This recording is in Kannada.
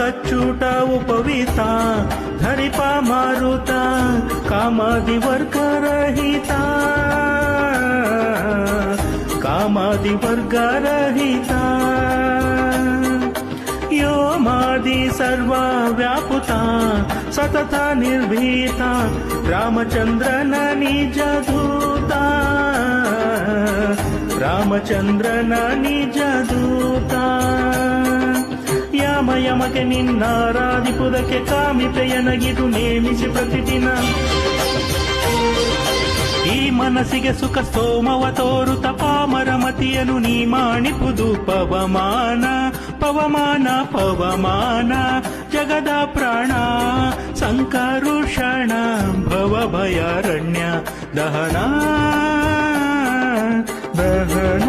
ಕಚ್ಚೂಟ ಉಪವೀತ ಧರಿಪ ಮಾರುತ ಕಾಮಾದಿವರ್ಗರಹಿತ ಕಾಮಾದಿವರ್ಗರಹಿತ ಯೋಮಾದಿ ಸರ್ವ ವ್ಯಾಪುತ ಸತತ ನಿರ್ಭೀತ ರಾಮಚಂದ್ರನ ನಿಜ ದೂತ ರಾಮಚಂದ್ರನ ನಿಜ ದೂತ ಯಮ ಯಮಗೆ ನಿನ್ನಾರಾಧಿಪುದಕ್ಕೆ ಕಾಮಿತೆಯನಗಿದು ನೇಮಿಸಿ ಪ್ರತಿದಿನ ಈ ಮನಸ್ಸಿಗೆ ಸುಖ ಸೋಮವ ತೋರುತ ಪಾಮರಮತಿಯನು ನೀ ಮಾಣಿಪುದು ಪವಮಾನ ಪವಮಾನ ಪವಮಾನ ಜಗದ ಪ್ರಾಣ ಸಂಕರುಷಣ ಭವ ಭಯಾರಣ್ಯ ದಹನ ದಹನ